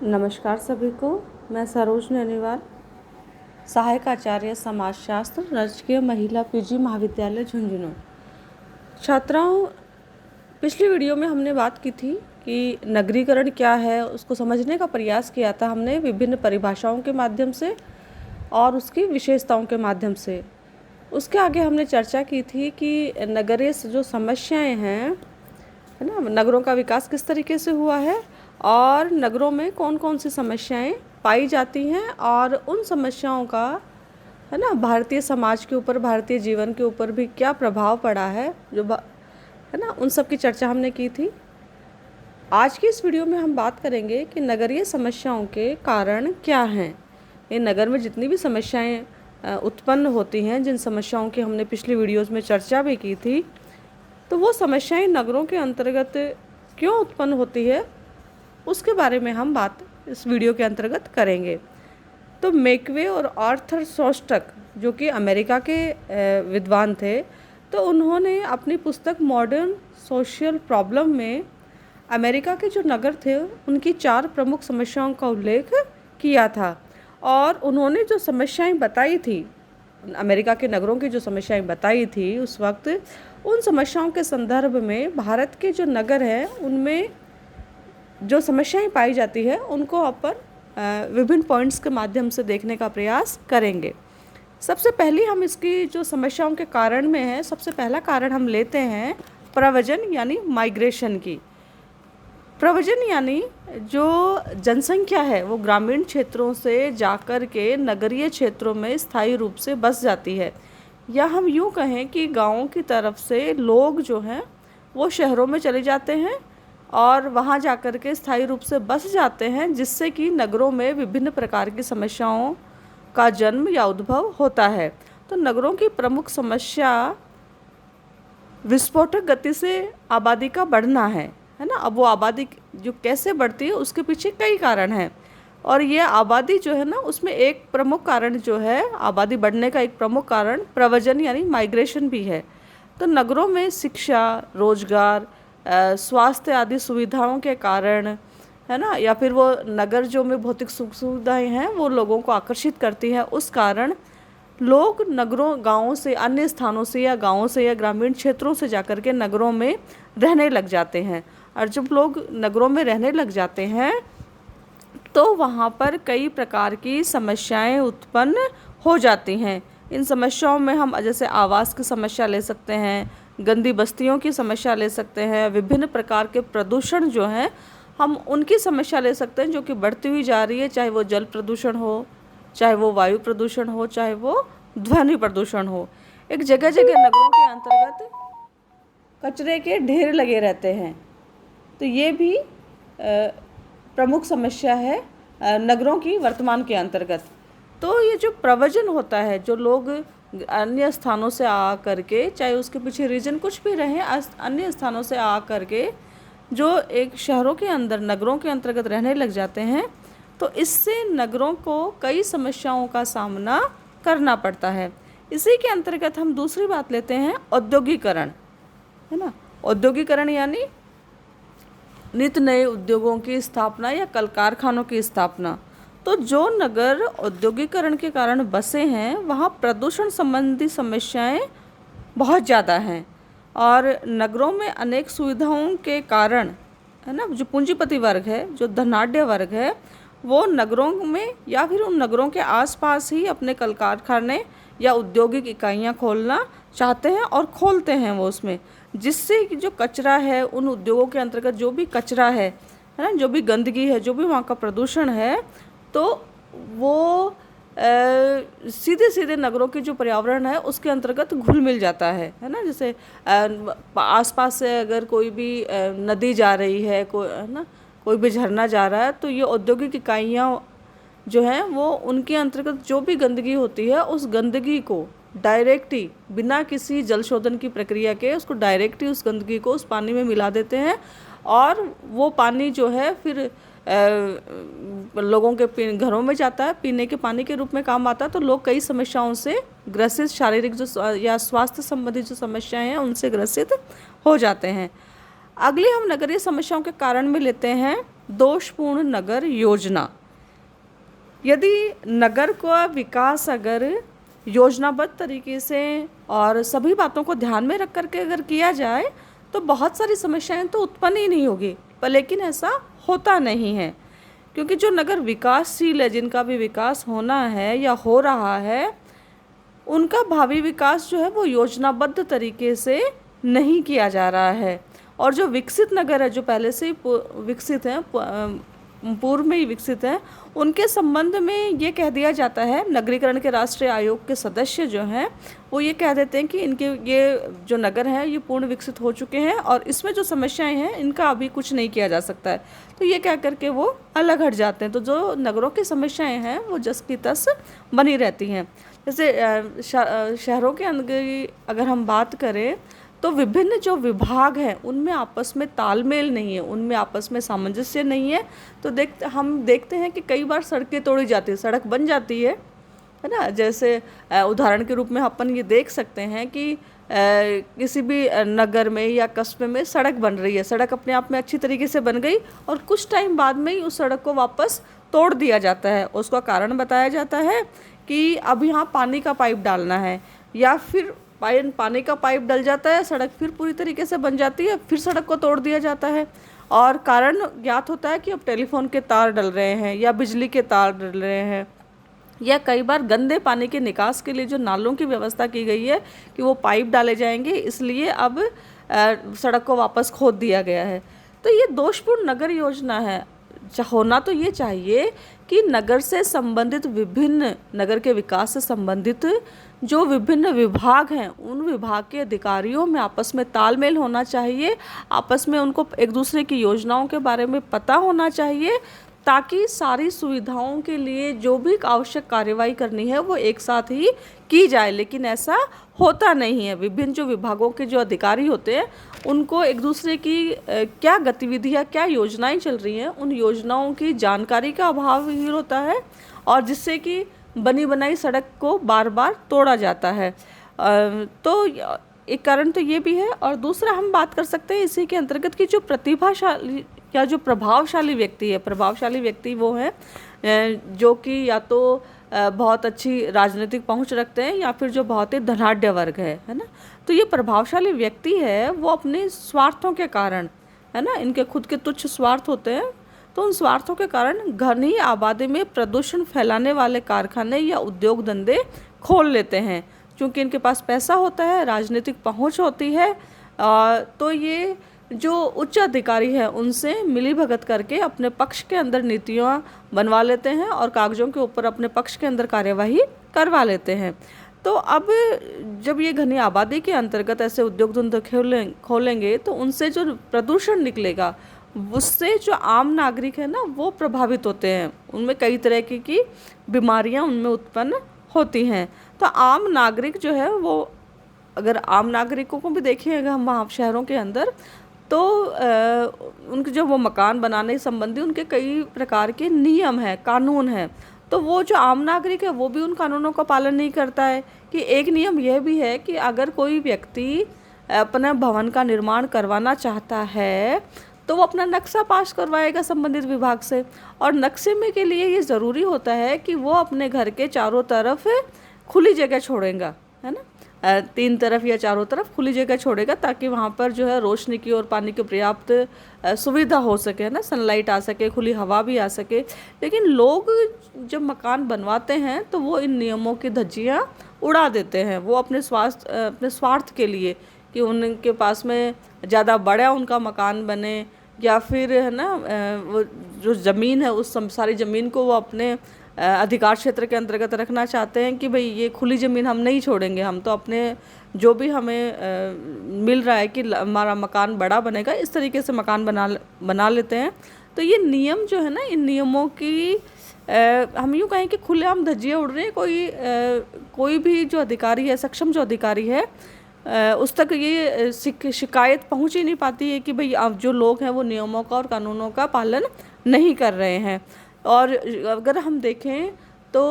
नमस्कार सभी को। मैं सरोज नेनीवाल, सहायक आचार्य समाजशास्त्र, राजकीय महिला पीजी महाविद्यालय झुंझुनू। छात्राओं, पिछली वीडियो में हमने बात की थी कि नगरीकरण क्या है, उसको समझने का प्रयास किया था हमने विभिन्न परिभाषाओं के माध्यम से और उसकी विशेषताओं के माध्यम से। उसके आगे हमने चर्चा की थी कि नगरीय जो समस्याएं हैं, है ना, नगरों का विकास किस तरीके से हुआ है और नगरों में कौन कौन सी समस्याएं पाई जाती हैं और उन समस्याओं का, है ना, भारतीय समाज के ऊपर, भारतीय जीवन के ऊपर भी क्या प्रभाव पड़ा है, है ना, उन सब की चर्चा हमने की थी। आज की इस वीडियो में हम बात करेंगे कि नगरीय समस्याओं के कारण क्या हैं। ये नगर में जितनी भी समस्याएं उत्पन्न होती हैं, जिन समस्याओं की हमने पिछली वीडियोज़ में चर्चा भी की थी, तो वो समस्याएं नगरों के अंतर्गत क्यों उत्पन्न होती है, उसके बारे में हम बात इस वीडियो के अंतर्गत करेंगे। तो मेकवे और आर्थर शोस्टक, जो कि अमेरिका के विद्वान थे, तो उन्होंने अपनी पुस्तक मॉडर्न सोशल प्रॉब्लम में अमेरिका के जो नगर थे उनकी 4 प्रमुख समस्याओं का उल्लेख किया था। और उन्होंने जो समस्याएं बताई थी, अमेरिका के नगरों की जो समस्याएं बताई थी उस वक्त, उन समस्याओं के संदर्भ में भारत के जो नगर हैं उनमें जो समस्याएं पाई जाती है उनको अपन विभिन्न पॉइंट्स के माध्यम से देखने का प्रयास करेंगे। सबसे पहले हम इसकी जो समस्याओं के कारण में है, सबसे पहला कारण हम लेते हैं प्रव्रजन यानी माइग्रेशन की। प्रव्रजन यानी जो जनसंख्या है वो ग्रामीण क्षेत्रों से जाकर के नगरीय क्षेत्रों में स्थायी रूप से बस जाती है, या हम यूँ कहें कि गाँवों की तरफ से लोग जो हैं वो शहरों में चले जाते हैं और वहाँ जाकर के स्थायी रूप से बस जाते हैं, जिससे कि नगरों में विभिन्न प्रकार की समस्याओं का जन्म या उद्भव होता है। तो नगरों की प्रमुख समस्या विस्फोटक गति से आबादी का बढ़ना है ना। अब वो आबादी जो कैसे बढ़ती है उसके पीछे कई कारण हैं, और ये आबादी जो है ना, उसमें एक प्रमुख कारण जो है, आबादी बढ़ने का एक प्रमुख कारण प्रव्रजन यानी माइग्रेशन भी है। तो नगरों में शिक्षा, रोजगार, स्वास्थ्य आदि सुविधाओं के कारण, है ना, या फिर वो नगर जो में भौतिक सुख सुविधाएँ हैं वो लोगों को आकर्षित करती है, उस कारण लोग नगरों, गाँवों से, अन्य स्थानों से या गाँवों से या ग्रामीण क्षेत्रों से जाकर के नगरों में रहने लग जाते हैं। और जब लोग नगरों में रहने लग जाते हैं तो वहाँ पर कई प्रकार की समस्याएं उत्पन्न हो जाती हैं। इन समस्याओं में हम जैसे आवास की समस्या ले सकते हैं, गंदी बस्तियों की समस्या ले सकते हैं, विभिन्न प्रकार के प्रदूषण जो हैं हम उनकी समस्या ले सकते हैं, जो कि बढ़ती हुई जा रही है, चाहे वो जल प्रदूषण हो, चाहे वो वायु प्रदूषण हो, चाहे वो ध्वनि प्रदूषण हो। एक जगह जगह नगरों के अंतर्गत कचरे के ढेर लगे रहते हैं, तो ये भी प्रमुख समस्या है नगरों की वर्तमान के अंतर्गत। तो ये जो प्रव्रजन होता है, जो लोग अन्य स्थानों से आ करके, चाहे उसके पीछे रीजन कुछ भी रहे, अन्य स्थानों से आ करके जो एक शहरों के अंदर, नगरों के अंतर्गत रहने लग जाते हैं, तो इससे नगरों को कई समस्याओं का सामना करना पड़ता है। इसी के अंतर्गत हम दूसरी बात लेते हैं औद्योगिकरण, है ना। औद्योगिकरण यानी नित नए उद्योगों की स्थापना या कल कारखानों की स्थापना। तो जो नगर औद्योगिकरण के कारण बसे हैं वहाँ प्रदूषण संबंधी समस्याएं बहुत ज़्यादा हैं, और नगरों में अनेक सुविधाओं के कारण, है ना, जो पूंजीपति वर्ग है, जो धनाढ्य वर्ग है, वो नगरों में या फिर उन नगरों के आसपास ही अपने कल कारखाने या औद्योगिक इकाइयाँ खोलना चाहते हैं और खोलते हैं वो उसमें, जिससे कि जो कचरा है, उन उद्योगों के अंतर्गत जो भी कचरा है ना, जो भी गंदगी है, जो भी वहाँ का प्रदूषण है, तो वो सीधे सीधे नगरों के जो पर्यावरण है उसके अंतर्गत घुल मिल जाता है ना। जैसे आसपास से अगर कोई भी नदी जा रही है, है ना, कोई भी झरना जा रहा है, तो ये औद्योगिक इकाइयाँ जो हैं वो उनके अंतर्गत जो भी गंदगी होती है उस गंदगी को डायरेक्ट ही, बिना किसी जल शोधन की प्रक्रिया के, उसको डायरेक्ट ही उस गंदगी को उस पानी में मिला देते हैं, और वो पानी जो है फिर लोगों के घरों में जाता है, पीने के पानी के रूप में काम आता है। तो लोग कई समस्याओं से ग्रसित, शारीरिक जो या स्वास्थ्य संबंधी जो समस्याएं हैं उनसे ग्रसित हो जाते हैं। अगली हम नगरीय समस्याओं के कारण में लेते हैं दोषपूर्ण नगर योजना। यदि नगर का विकास अगर योजनाबद्ध तरीके से और सभी बातों को ध्यान में रख करके अगर किया जाए तो बहुत सारी समस्याएं तो उत्पन्न ही नहीं होगी, पर लेकिन ऐसा होता नहीं है, क्योंकि जो नगर विकासशील है, जिनका भी विकास होना है या हो रहा है, उनका भावी विकास जो है वो योजनाबद्ध तरीके से नहीं किया जा रहा है। और जो विकसित नगर है, जो पहले से ही विकसित हैं, पूर्व में ही विकसित हैं, उनके संबंध में ये कह दिया जाता है, नगरीकरण के राष्ट्रीय आयोग के सदस्य जो हैं वो ये कह देते हैं कि इनके ये जो नगर हैं ये पूर्ण विकसित हो चुके हैं और इसमें जो समस्याएं हैं इनका अभी कुछ नहीं किया जा सकता है। तो ये कह करके वो अलग हट जाते हैं। तो जो नगरों की समस्याएं हैं वो जस की तस बनी रहती हैं। जैसे शहरों के अंदर अगर हम बात करें तो विभिन्न जो विभाग हैं उनमें आपस में तालमेल नहीं है, उनमें आपस में सामंजस्य नहीं है। तो हम देखते हैं कि कई बार सड़कें तोड़ी जाती है, सड़क बन जाती है ना। जैसे उदाहरण के रूप में अपन ये देख सकते हैं कि किसी भी नगर में या कस्बे में सड़क बन रही है, सड़क अपने आप में अच्छी तरीके से बन गई और कुछ टाइम बाद में ही उस सड़क को वापस तोड़ दिया जाता है। उसका कारण बताया जाता है कि अब यहाँ पानी का पाइप डालना है, या फिर पानी का पाइप डल जाता है, सड़क फिर पूरी तरीके से बन जाती है, फिर सड़क को तोड़ दिया जाता है। और कारण ज्ञात होता है कि अब टेलीफोन के तार डल रहे हैं या बिजली के तार डल रहे हैं, या कई बार गंदे पानी के निकास के लिए जो नालों की व्यवस्था की गई है कि वो पाइप डाले जाएंगे, इसलिए अब सड़क को वापस खोद दिया गया है। तो ये दोषपूर्ण नगर योजना है। होना तो ये चाहिए कि नगर से संबंधित विभिन्न नगर के विकास से संबंधित जो विभिन्न विभाग हैं उन विभाग के अधिकारियों में आपस में तालमेल होना चाहिए, आपस में उनको एक दूसरे की योजनाओं के बारे में पता होना चाहिए, ताकि सारी सुविधाओं के लिए जो भी आवश्यक कार्यवाही करनी है वो एक साथ ही की जाए। लेकिन ऐसा होता नहीं है। विभिन्न जो विभागों के जो अधिकारी होते हैं उनको एक दूसरे की क्या गतिविधियाँ, क्या योजनाएं चल रही हैं, उन योजनाओं की जानकारी का अभाव ही होता है, और जिससे कि बनी बनाई सड़क को बार बार तोड़ा जाता है। तो एक कारण तो ये भी है। और दूसरा हम बात कर सकते हैं इसी के अंतर्गत की जो प्रतिभाशाली या जो प्रभावशाली व्यक्ति है, प्रभावशाली व्यक्ति वो है जो कि या तो बहुत अच्छी राजनीतिक पहुंच रखते हैं या फिर जो बहुत ही धनाढ्य वर्ग है ना। तो ये प्रभावशाली व्यक्ति है वो अपने स्वार्थों के कारण, है ना, इनके खुद के तुच्छ स्वार्थ होते हैं, तो उन स्वार्थों के कारण घनी आबादी में प्रदूषण फैलाने वाले कारखाने या उद्योग धंधे खोल लेते हैं। क्योंकि इनके पास पैसा होता है, राजनीतिक पहुंच होती है, तो ये जो उच्च अधिकारी है उनसे मिली भगत करके अपने पक्ष के अंदर नीतियाँ बनवा लेते हैं और कागजों के ऊपर अपने पक्ष के अंदर कार्यवाही करवा लेते हैं। तो अब जब ये घनी आबादी के अंतर्गत ऐसे उद्योग धंधे खोलेंगे तो उनसे जो प्रदूषण निकलेगा उससे जो आम नागरिक है ना वो प्रभावित होते हैं, उनमें कई तरह की बीमारियां उनमें उत्पन्न होती हैं। तो आम नागरिक जो है वो, अगर आम नागरिकों को भी देखेंगे हम वहाँ शहरों के अंदर, तो उनके जो वो मकान बनाने संबंधी उनके कई प्रकार के नियम हैं, कानून हैं, तो वो जो आम नागरिक है वो भी उन कानूनों का पालन नहीं करता है। कि एक नियम यह भी है कि अगर कोई व्यक्ति अपना भवन का निर्माण करवाना चाहता है तो वो अपना नक्शा पास करवाएगा संबंधित विभाग से, और नक्शे में के लिए ये ज़रूरी होता है कि वो अपने घर के चारों तरफ खुली जगह छोड़ेगा, है ना, 3 तरफ या चारों तरफ खुली जगह छोड़ेगा, ताकि वहाँ पर जो है रोशनी की और पानी की पर्याप्त सुविधा हो सके, ना, सनलाइट आ सके, खुली हवा भी आ सके। लेकिन लोग जब मकान बनवाते हैं तो वो इन नियमों की धज्जियाँ उड़ा देते हैं। वो अपने स्वार्थ के लिए कि उनके पास में ज़्यादा बड़ा उनका मकान बने, या फिर है ना वो जो ज़मीन है उस सारी ज़मीन को वो अपने अधिकार क्षेत्र के अंतर्गत रखना चाहते हैं कि भाई ये खुली ज़मीन हम नहीं छोड़ेंगे, हम तो अपने जो भी हमें मिल रहा है कि हमारा मकान बड़ा बनेगा, इस तरीके से मकान बना लेते हैं। तो ये नियम जो है ना, इन नियमों की हम यूँ कहें कि खुलेआम धज्जियाँ उड़ रही हैं। कोई भी जो अधिकारी है, सक्षम जो अधिकारी है, उस तक ये शिकायत पहुंच ही नहीं पाती है कि भाई अब जो लोग हैं वो नियमों का और कानूनों का पालन नहीं कर रहे हैं। और अगर हम देखें तो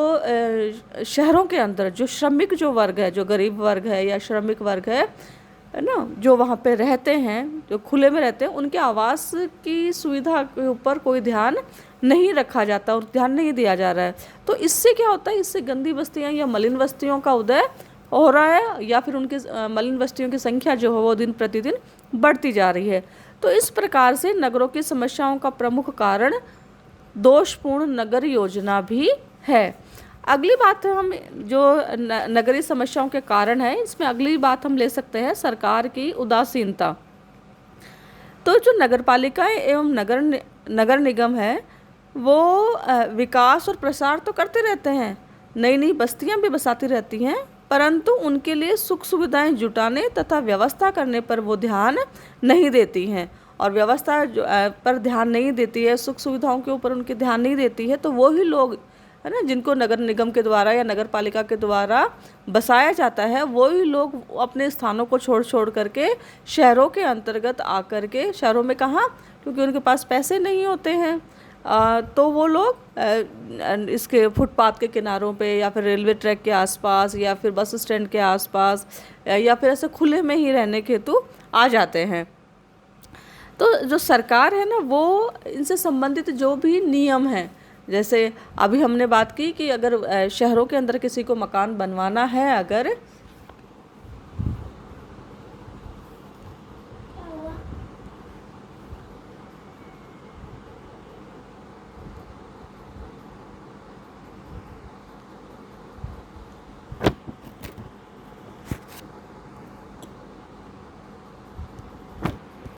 शहरों के अंदर जो श्रमिक जो वर्ग है, जो गरीब वर्ग है या श्रमिक वर्ग है, है ना, जो वहाँ पे रहते हैं, जो खुले में रहते हैं, उनके आवास की सुविधा के ऊपर कोई ध्यान नहीं रखा जाता और ध्यान नहीं दिया जा रहा है। तो इससे क्या होता है, इससे गंदी बस्तियाँ या मलिन बस्तियों का उदय हो रहा है, या फिर उनके मलिन बस्तियों की संख्या जो है वो दिन प्रतिदिन बढ़ती जा रही है। तो इस प्रकार से नगरों की समस्याओं का प्रमुख कारण दोषपूर्ण नगर योजना भी है। अगली बात हम जो नगरीय समस्याओं के कारण है, इसमें अगली बात हम ले सकते हैं सरकार की उदासीनता। तो जो नगरपालिकाएं एवं नगर निगम है वो विकास और प्रसार तो करते रहते हैं, नई नई बस्तियां भी बसाती रहती हैं, परंतु उनके लिए सुख सुविधाएं जुटाने तथा व्यवस्था करने पर वो ध्यान नहीं देती हैं। और व्यवस्था पर ध्यान नहीं देती है, सुख सुविधाओं के ऊपर उनके ध्यान नहीं देती है, तो वही लोग है ना, जिनको नगर निगम के द्वारा या नगर पालिका के द्वारा बसाया जाता है, वही लोग अपने स्थानों को छोड़ छोड़ करके शहरों के अंतर्गत आकर के, शहरों में कहाँ, क्योंकि उनके पास पैसे नहीं होते हैं, तो वो लोग इसके फुटपाथ के किनारों पे या फिर रेलवे ट्रैक के आसपास या फिर बस स्टैंड के आसपास या फिर ऐसे खुले में ही रहने के हेतु आ जाते हैं। तो जो सरकार है ना, वो इनसे संबंधित जो भी नियम हैं, जैसे अभी हमने बात की कि अगर शहरों के अंदर किसी को मकान बनवाना है अगर,